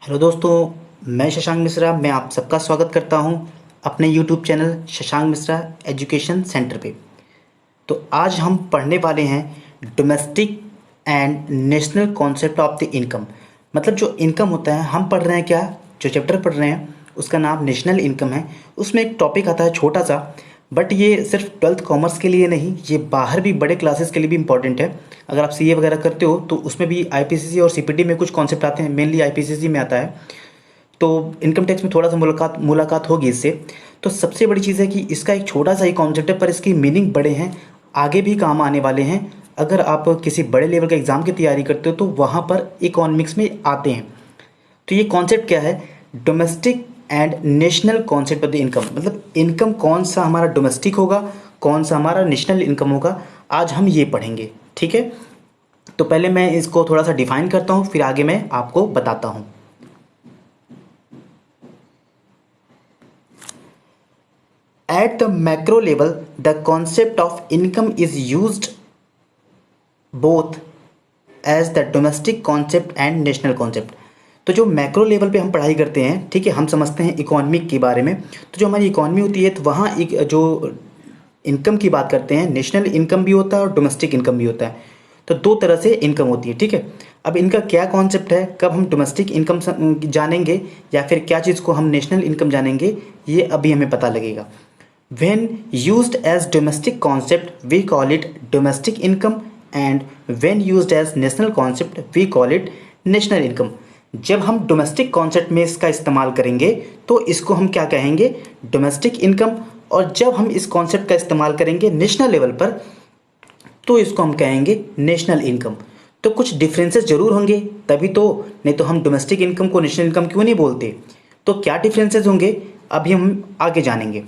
Hello दोस्तों, मैं शशांक मिश्रा। मैं आप सबका स्वागत करता हूं अपने YouTube channel Shashank Mishra education centre पे। तो आज हम पढ़ने वाले हैं domestic and national concept of the income. मतलब जो इनकम होता है, हम पढ़ रहे हैं क्या, जो चैप्टर पढ़ रहे हैं उसका नाम नेशनल इनकम है। उसमें एक टॉपिक आता है छोटा सा, बट ये सिर्फ ट्वेल्थ कॉमर्स के लिए नहीं, ये बाहर भी बड़े क्लासेस के लिए भी इंपॉर्टेंट है। अगर आप सीए वगैरह करते हो तो उसमें भी आईपीसीसी और सीपीटी में कुछ कॉन्सेप्ट आते हैं, मेनली आईपीसीसी में आता है। तो इनकम टैक्स में थोड़ा सा मुलाकात मुलाकात होगी इससे। तो सबसे बड़ी चीज़ है कि इसका एक छोटा सा ही कॉन्सेप्ट है, पर इसकी मीनिंग बड़े हैं, आगे भी काम आने वाले हैं। अगर आप किसी बड़े लेवल के एग्ज़ाम की तैयारी करते हो तो वहाँ पर इकोनॉमिक्स में आते हैं। तो ये कॉन्सेप्ट क्या है, domestic and national concept of the income. मतलब इनकम कौन सा हमारा डोमेस्टिक होगा, कौन सा हमारा नेशनल इनकम होगा, आज हम ये पढ़ेंगे। ठीक है, तो पहले मैं इसको थोड़ा सा डिफाइन करता हूँ, फिर आगे मैं आपको बताता हूँ। At the macro level, the concept of income is used both as the domestic concept and national concept। तो जो मैक्रो लेवल पे हम पढ़ाई करते हैं, ठीक है, हम समझते हैं इकोनॉमिक के बारे में। तो जो हमारी इकोनॉमी होती है, तो वहाँ एक जो इनकम की बात करते हैं, नेशनल इनकम भी होता है और डोमेस्टिक इनकम भी होता है। तो दो तरह से इनकम होती है। ठीक है, अब इनका क्या कॉन्सेप्ट है, कब हम डोमेस्टिक इनकम जानेंगे या फिर क्या चीज़ को हम नेशनल इनकम जानेंगे, ये अभी हमें पता लगेगा। When used as domestic concept, we call it domestic income, and when used as national concept, we call it national income। जब हम डोमेस्टिक कॉन्सेप्ट में इसका इस्तेमाल करेंगे तो इसको हम क्या कहेंगे, डोमेस्टिक इनकम। और जब हम इस कॉन्सेप्ट का इस्तेमाल करेंगे नेशनल लेवल पर तो इसको हम कहेंगे नेशनल इनकम। तो कुछ डिफरेंसेस जरूर होंगे, तभी तो, नहीं तो हम डोमेस्टिक इनकम को नेशनल इनकम क्यों नहीं बोलते। तो क्या डिफरेंसेस होंगे अभी हम आगे जानेंगे।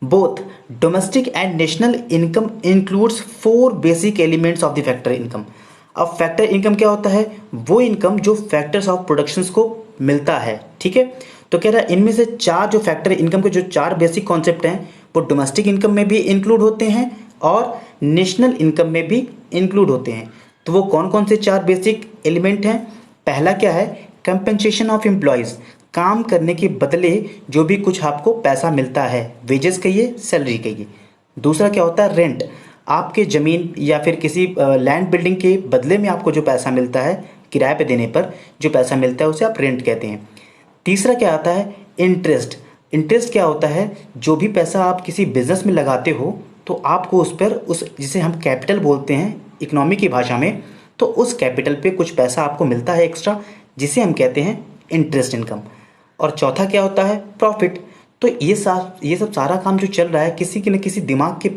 Both domestic and national income includes four basic elements of the factor income। अब फैक्टर इनकम क्या होता है, वो इनकम जो फैक्टर्स ऑफ प्रोडक्शंस को मिलता है। ठीक है, तो कह रहा है इनमें से चार जो फैक्टर इनकम के जो चार बेसिक कॉन्सेप्ट हैं वो डोमेस्टिक इनकम में भी इंक्लूड होते हैं और नेशनल इनकम में भी इंक्लूड होते हैं। तो वो कौन कौन से चार बेसिक एलिमेंट हैं। पहला क्या है, कंपेंसेशन ऑफ एम्प्लॉयज़, काम करने के बदले जो भी कुछ आपको पैसा मिलता है, वेजेस कहिए, सैलरी कहिए। दूसरा क्या होता है, रेंट, आपके ज़मीन या फिर किसी लैंड बिल्डिंग के बदले में आपको जो पैसा मिलता है, किराए पे देने पर जो पैसा मिलता है उसे आप रेंट कहते हैं। तीसरा क्या आता है, इंटरेस्ट। इंटरेस्ट क्या होता है, जो भी पैसा आप किसी बिजनेस में लगाते हो तो आपको उस पर, उस जिसे हम कैपिटल बोलते हैं इकोनॉमी की भाषा में, तो उस कैपिटल पे कुछ पैसा आपको मिलता है एक्स्ट्रा, जिसे हम कहते हैं इंटरेस्ट इनकम। और चौथा क्या होता है, प्रॉफिट। तो ये सब सारा काम जो चल रहा है किसी के न किसी दिमाग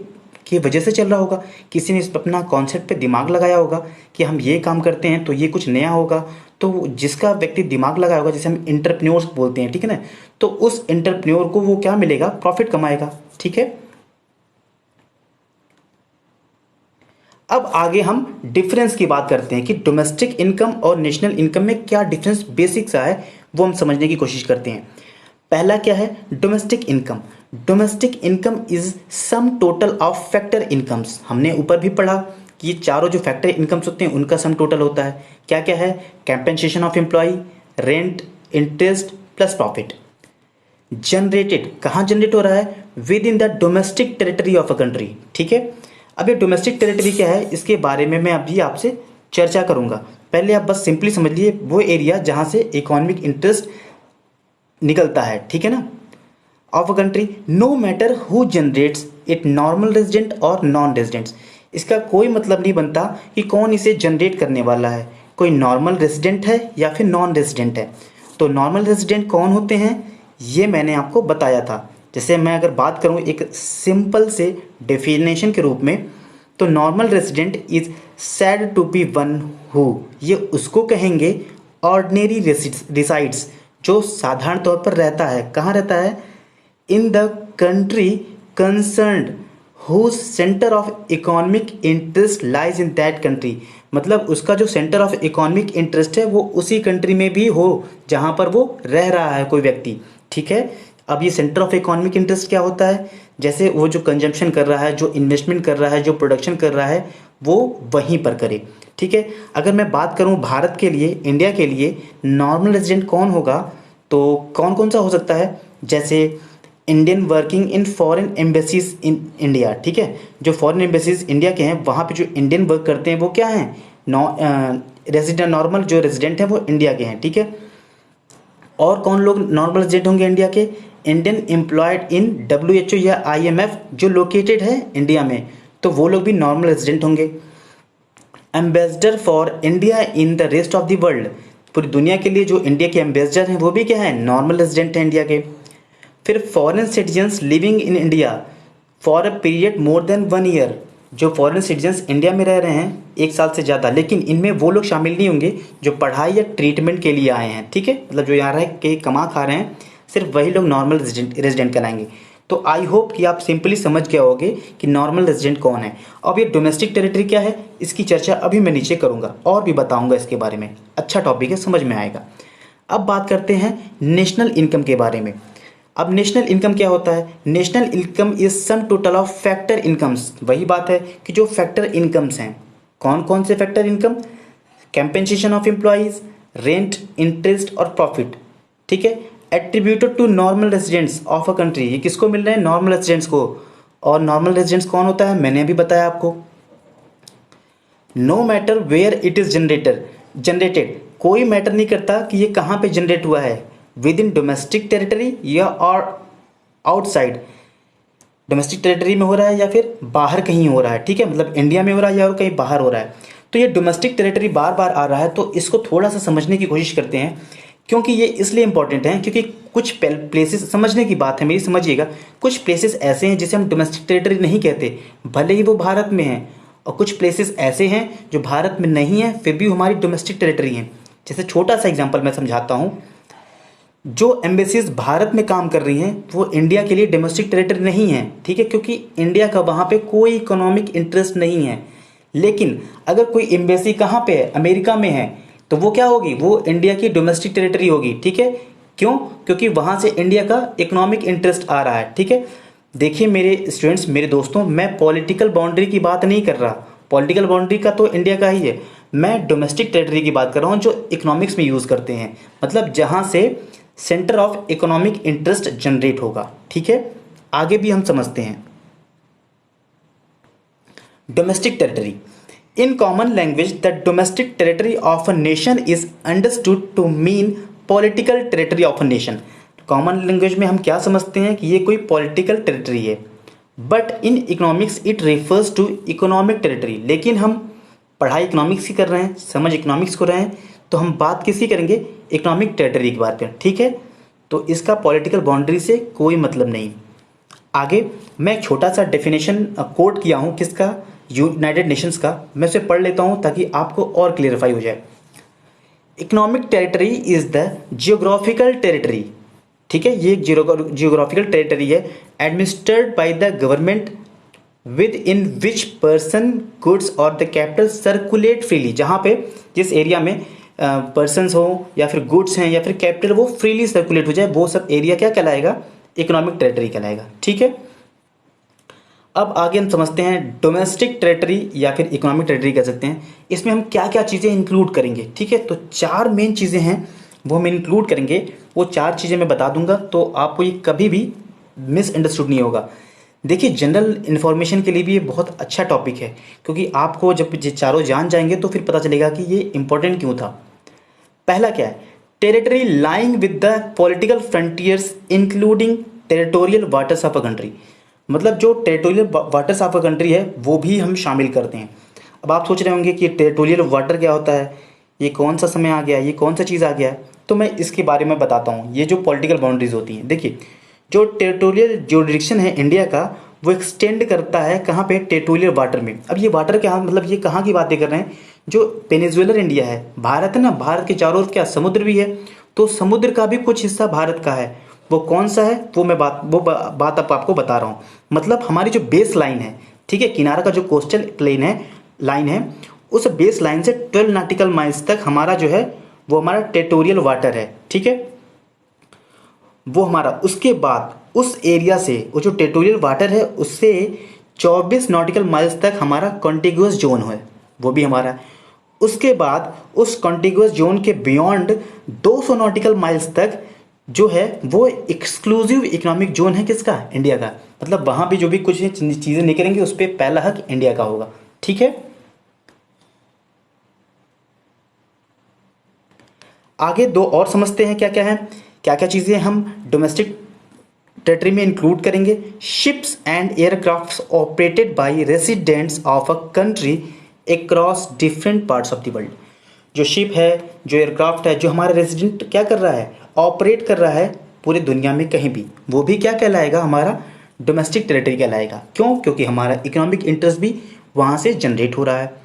की वजह से चल रहा होगा। किसी ने इस पर अपना कॉन्सेप्ट पे दिमाग लगाया होगा कि हम ये काम करते हैं तो ये कुछ नया होगा। तो जिसका व्यक्ति दिमाग लगाया होगा, जिसे हम इंटरप्रेन्योर्स बोलते हैं, ठीक है ना, तो उस इंटरप्रेन्योर को वो क्या मिलेगा, प्रॉफिट कमाएगा। ठीक है, अब आगे हम डिफरेंस की बात करते हैं कि डोमेस्टिक इनकम और नेशनल इनकम में क्या डिफरेंस बेसिक सा है, वो हम समझने की कोशिश करते हैं। पहला क्या है, domestic income. Domestic income is sum total of factor incomes. हमने ऊपर भी पढ़ा कि ये चारों जो फैक्टर इनकम्स होते हैं उनका सम टोटल होता है। क्या क्या है, compensation of employ, rent, interest plus profit. Generated, कहाँ जनरेट हो रहा है, within the domestic territory of a country. ठीक है, अब ये डोमेस्टिक टेरिटरी क्या है, इसके बारे में मैं अभी आपसे चर्चा करूंगा। पहले आप बस सिंपली समझ लिए वो एरिया जहां से इकोनॉमिक इंटरेस्ट निकलता है, ठीक है ना, of a country, no matter who generates it, normal resident और नॉन रेजिडेंट्स। इसका कोई मतलब नहीं बनता कि कौन इसे जनरेट करने वाला है, कोई नॉर्मल रेजिडेंट है या फिर नॉन रेजिडेंट है। तो नॉर्मल रेजिडेंट कौन होते हैं, ये मैंने आपको बताया था। जैसे मैं अगर बात करूं एक सिंपल से डेफिनेशन के रूप में, तो normal resident is said to be one who, ये उसको कहेंगे ऑर्डिनरी रिसाइड्स, जो साधारण तौर पर रहता है, कहाँ रहता है, in the country concerned, whose centre of economic interest lies in that country. मतलब उसका जो सेंटर ऑफ इकोनॉमिक इंटरेस्ट है वो उसी कंट्री में भी हो जहाँ पर वो रह रहा है कोई व्यक्ति। ठीक है, अब ये सेंटर ऑफ इकोनॉमिक इंटरेस्ट क्या होता है, जैसे वो जो कंजम्पशन कर रहा है, जो इन्वेस्टमेंट कर रहा है, जो प्रोडक्शन कर रहा है, वो वहीं पर करे। ठीक है, अगर मैं बात करूं भारत के लिए, इंडिया के लिए नॉर्मल रेजिडेंट कौन होगा, तो कौन कौन सा हो सकता है, जैसे Indian working in foreign embassies in India. ठीक है, जो फॉरेन एम्बेसीज इंडिया के हैं वहाँ पे जो इंडियन वर्क करते हैं वो क्या हैं, रेजिडेंट, नॉर्मल जो रेजिडेंट हैं वो इंडिया के हैं। ठीक है, और कौन लोग नॉर्मल रेजिडेंट होंगे इंडिया के, इंडियन एम्प्लॉयड इन WHO या IMF जो लोकेटेड है इंडिया में, तो वो लोग भी नॉर्मल रेजिडेंट होंगे। Ambassador for India in the rest of the world, पूरी दुनिया के लिए जो इंडिया के एम्बेसडर हैं वो भी क्या है, नॉर्मल रेजिडेंट हैं इंडिया के। फिर foreign citizens living in India for a period more than 1 year, जो फॉरेन सिटीजन्स इंडिया में रह रहे हैं 1 साल से ज़्यादा, लेकिन इनमें वो लोग शामिल नहीं होंगे जो पढ़ाई या ट्रीटमेंट के लिए आए हैं। ठीक है, मतलब जो यहाँ रह के कमा खा रहे हैं, सिर्फ वही लोग नॉर्मल रेजिडेंट कहलाएंगे। तो आई होप कि आप सिंपली समझ गए होगे कि नॉर्मल रेजिडेंट कौन है। अब ये डोमेस्टिक टेरिटरी क्या है, इसकी चर्चा अभी मैं नीचे करूँगा और भी बताऊँगा इसके बारे में। अच्छा टॉपिक है, समझ में आएगा। अब बात करते हैं नेशनल इनकम के बारे में। अब नेशनल इनकम क्या होता है, national income is sum total of factor incomes. वही बात है कि जो फैक्टर इनकम्स हैं, कौन कौन से factor income, compensation of employees, rent, interest और प्रॉफिट। ठीक है, attributed to normal residents of a country, ये किसको मिल रहे हैं, नॉर्मल रेजिडेंट्स को। और नॉर्मल रेजिडेंट्स कौन होता है, मैंने अभी बताया आपको। No matter where it is generated, कोई मैटर नहीं करता कि ये कहाँ पे जनरेट हुआ है, विद इन डोमेस्टिक टेरिटरी या और आउटसाइड, डोमेस्टिक टेरिटरी में हो रहा है या फिर बाहर कहीं हो रहा है। ठीक है, मतलब इंडिया में हो रहा है या और कहीं बाहर हो रहा है। तो ये डोमेस्टिक टेरिटरी बार बार आ रहा है, तो इसको थोड़ा सा समझने की कोशिश करते हैं, क्योंकि ये इसलिए इंपॉर्टेंट है क्योंकि कुछ प्लेसेस, समझने की बात है मेरी, समझिएगा, कुछ प्लेसेस ऐसे हैं जिसे हम डोमेस्टिक टेरिटरी नहीं कहते, भले ही वो भारत में हैं, और कुछ प्लेसेस ऐसे हैं जो भारत में नहीं है फिर भी हमारी डोमेस्टिक टेरिटरी हैं। जैसे छोटा सा एग्जाम्पल मैं समझाता हूँ, जो एम्बेसीज भारत में काम कर रही हैं वो इंडिया के लिए डोमेस्टिक टेरिटरी नहीं है। ठीक है, क्योंकि इंडिया का वहाँ पे कोई इकोनॉमिक इंटरेस्ट नहीं है। लेकिन अगर कोई एम्बेसी कहाँ पे है, अमेरिका में है, तो वो क्या होगी, वो इंडिया की डोमेस्टिक टेरिटरी होगी। ठीक है, क्यों, क्योंकि वहाँ से इंडिया का इकोनॉमिक इंटरेस्ट आ रहा है। ठीक है, देखिए मेरे स्टूडेंट्स, मेरे दोस्तों, मैं पॉलिटिकल बाउंड्री की बात नहीं कर रहा, पॉलिटिकल बाउंड्री का तो इंडिया का ही है, मैं डोमेस्टिक टेरिटरी की बात कर रहा हूँ जो इकोनॉमिक्स में यूज़ करते हैं, मतलब जहाँ से centre of economic interest generate होगा। ठीक है, आगे भी हम समझते हैं। Domestic territory, in common language the domestic territory of a nation is understood to mean political territory of a nation. Common language में हम क्या समझते हैं कि ये कोई पॉलिटिकल टेरिटरी है, but in economics it refers to economic territory. लेकिन हम पढ़ाई इकोनॉमिक्स की कर रहे हैं, समझ इकोनॉमिक्स को रहे हैं, तो हम बात किसकी करेंगे, इकोनॉमिक टेरिटरी की बात करें। ठीक है, तो इसका पॉलिटिकल बाउंड्री से कोई मतलब नहीं। आगे मैं एक छोटा सा डेफिनेशन कोट किया हूँ, किसका, यूनाइटेड नेशंस का, मैं उसे पढ़ लेता हूँ ताकि आपको और क्लियरिफाई हो जाए। Economic territory is the geographical territory. ठीक है, ये जियोग्राफिकल टेरिटरी है administered by the government with in which person, goods और द कैपिटल सर्कुलेट फ्रीली, जहाँ पे जिस एरिया में पर्सनस हो या फिर गुड्स हैं या फिर कैपिटल वो फ्रीली सर्कुलेट हो जाए, वो सब एरिया क्या कहलाएगा, इकोनॉमिक टेरिटरी कहलाएगा। ठीक है, अब आगे हम समझते हैं डोमेस्टिक टेरिटरी या फिर इकोनॉमिक टेरिटरी कह सकते हैं। इसमें हम क्या क्या चीज़ें इंक्लूड करेंगे। ठीक है, तो 4 मेन चीज़ें हैं वो हम इंक्लूड करेंगे, वो 4 चीज़ें मैं बता दूंगा, तो आपको ये कभी भी मिसअंडरस्टूड नहीं होगा। देखिए, जनरल इन्फॉर्मेशन के लिए भी ये बहुत अच्छा टॉपिक है, क्योंकि आपको जब ये चारों जान जाएंगे तो फिर पता चलेगा कि ये इंपॉर्टेंट क्यों था। पहला क्या है, territory lying with the political frontiers including territorial waters of a country, मतलब जो territorial waters of a country है वो भी हम शामिल करते हैं। अब आप सोच रहे होंगे कि टेरिटोरियल वाटर क्या होता है, ये कौन सा समय आ गया, ये कौन सा चीज़ आ गया, तो मैं इसके बारे में बताता हूँ। ये जो पॉलिटिकल बाउंड्रीज होती हैं, देखिए जो टेरिटोरियल ज्यूरिडिक्शन है इंडिया का, वो एक्सटेंड करता है कहाँ पे, टेरिटोरियल वाटर में। अब ये वाटर क्या, मतलब ये कहाँ की बातें कर रहे हैं, जो पेनिनसुलर इंडिया है, भारत है ना, भारत के चारों ओर क्या समुद्र भी है, तो समुद्र का भी कुछ हिस्सा भारत का है। वो कौन सा है, वो मैं बात अब आपको बता रहा हूँ। मतलब हमारी जो बेस लाइन है, ठीक है, किनारा का जो कोस्टल प्लेन है, लाइन है, उस बेस लाइन से 12 नॉटिकल माइल्स तक हमारा जो है वो हमारा टेरिटोरियल वाटर है। ठीक है, वो हमारा, उसके बाद उस एरिया से, वो जो टेरिटोरियल वाटर है उससे 24 नॉटिकल माइल्स तक हमारा कॉन्टिग्यूअस जोन है, वो भी हमारा है। उसके बाद उस कॉन्टिग्यूअस जोन के बियॉन्ड 200 नॉटिकल माइल्स तक जो है वो एक्सक्लूसिव इकोनॉमिक जोन है, किसका? इंडिया का। मतलब वहाँ भी जो भी कुछ चीज़ें निकलेंगी उस पर पहला हक इंडिया का होगा। ठीक है, आगे दो और समझते हैं क्या क्या है, क्या क्या चीज़ें हम डोमेस्टिक टेरिटरी में इंक्लूड करेंगे। Ships and aircrafts operated by residents of a country across different parts of the world. जो शिप है, जो एयरक्राफ्ट है, जो हमारा रेसिडेंट क्या कर रहा है, ऑपरेट कर रहा है पूरी दुनिया में कहीं भी, वो भी क्या कहलाएगा? हमारा डोमेस्टिक टेरिटरी कहलाएगा। क्यों? क्योंकि हमारा इकोनॉमिक इंटरेस्ट भी वहाँ से जनरेट हो रहा है।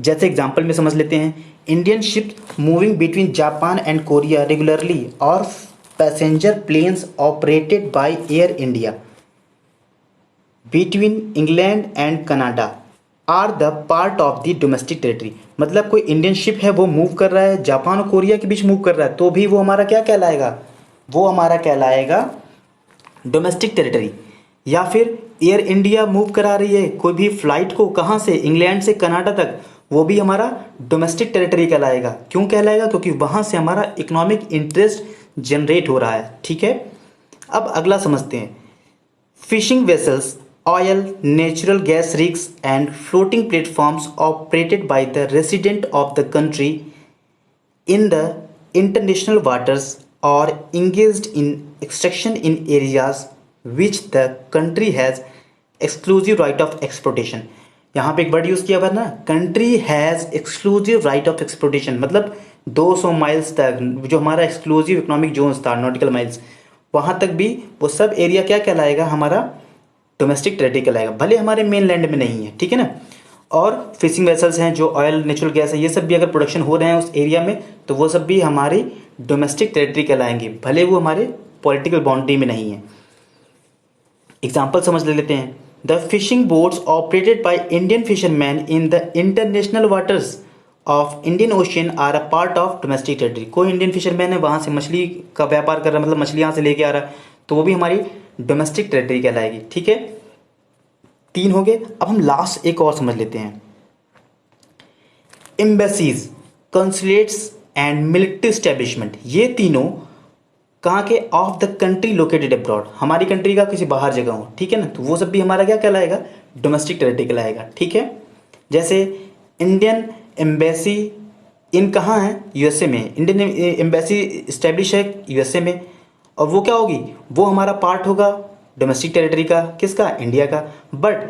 जैसे एग्जाम्पल में समझ लेते हैं, Indian ships moving between Japan and Korea regularly और passenger planes operated by Air India between England and Canada are the part of the domestic territory. मतलब कोई इंडियन शिप है वो मूव कर रहा है, जापान और कोरिया के बीच मूव कर रहा है, तो भी वो हमारा क्या कहलाएगा? वो हमारा कहलाएगा डोमेस्टिक टेरिटरी। या फिर एयर इंडिया मूव करा रही है कोई भी फ्लाइट को, कहाँ से? इंग्लैंड से कनाडा तक, वो भी हमारा डोमेस्टिक टेरिटरी कहलाएगा। क्यों कहलाएगा? क्योंकि वहाँ से हमारा इकोनॉमिक इंटरेस्ट जनरेट हो रहा है। ठीक है, अब अगला समझते हैं। Fishing vessels, oil, natural gas rigs and floating platforms operated by the resident of the country in the international waters or engaged in extraction in areas which the country has exclusive right of exploitation। यहाँ पे एक word use किया हुआ है ना, country has exclusive right of exploitation, मतलब 200 miles तक जो हमारा एक्सक्लूसिव इकोनॉमिक जोन्स था, नॉटिकल माइल्स, वहाँ तक भी वो सब एरिया क्या कहलाएगा? हमारा डोमेस्टिक टेरिटरी कहलाएगा, भले हमारे मेन लैंड में नहीं है। ठीक है ना। और फिशिंग वेसल्स हैं, जो ऑयल, नेचुरल गैस है, ये सब भी अगर प्रोडक्शन हो रहे हैं उस एरिया में, तो वो सब भी हमारी डोमेस्टिक टेरिटरी कहलाएंगे, भले वो हमारे पॉलिटिकल बाउंड्री में नहीं है। एग्जाम्पल समझ लेते हैं। The fishing boats operated by Indian fisherman in the international waters of Indian Ocean are a part of domestic territory. कोई इंडियन फिशरमैन है, वहाँ से मछली का व्यापार कर रहा है, मतलब मछली यहाँ से लेके आ रहा है, तो वो भी हमारी डोमेस्टिक टेरिटरी कहलाएगी। ठीक है, 3 हो गए। अब हम लास्ट एक और समझ लेते हैं। एम्बेसीज, कंसुलेट्स एंड मिलिट्री स्टैब्लिशमेंट, ये तीनों कहाँ के? Of the country located abroad, हमारी कंट्री का किसी बाहर जगह हो। ठीक है ना, तो वो सब भी हमारा क्या कहलाएगा? डोमेस्टिक टेरिटरी कहलाएगा। ठीक है, जैसे इंडियन एम्बेसी इन कहाँ है? यूएसए में। इंडियन एम्बेसी इस्टेब्लिश है यूएसए में, और वो क्या होगी? वो हमारा पार्ट होगा डोमेस्टिक टेरिटरी का, किसका? इंडिया का। बट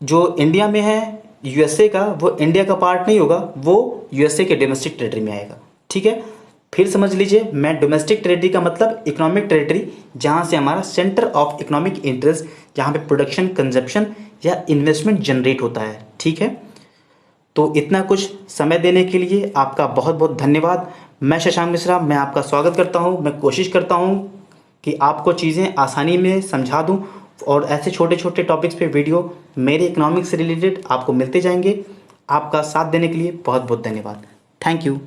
जो इंडिया में है यूएसए का, वो इंडिया का पार्ट नहीं होगा, वो यूएसए के डोमेस्टिक टेरिटरी में आएगा। ठीक है, फिर समझ लीजिए, मैं डोमेस्टिक टेरिटरी का मतलब इकोनॉमिक टेरिटरी जहाँ से हमारा सेंटर ऑफ इकोनॉमिक इंटरेस्ट, जहाँ पे प्रोडक्शन, कंजप्शन या इन्वेस्टमेंट जनरेट होता है। ठीक है, तो इतना कुछ समय देने के लिए आपका बहुत बहुत धन्यवाद। मैं शशांक मिश्रा, मैं आपका स्वागत करता हूं। मैं कोशिश करता हूं कि आपको चीज़ें आसानी में समझा दूं, और ऐसे छोटे छोटे टॉपिक्स पे वीडियो मेरे इकोनॉमिक्स से रिलेटेड आपको मिलते जाएंगे। आपका साथ देने के लिए बहुत बहुत धन्यवाद। Thank you.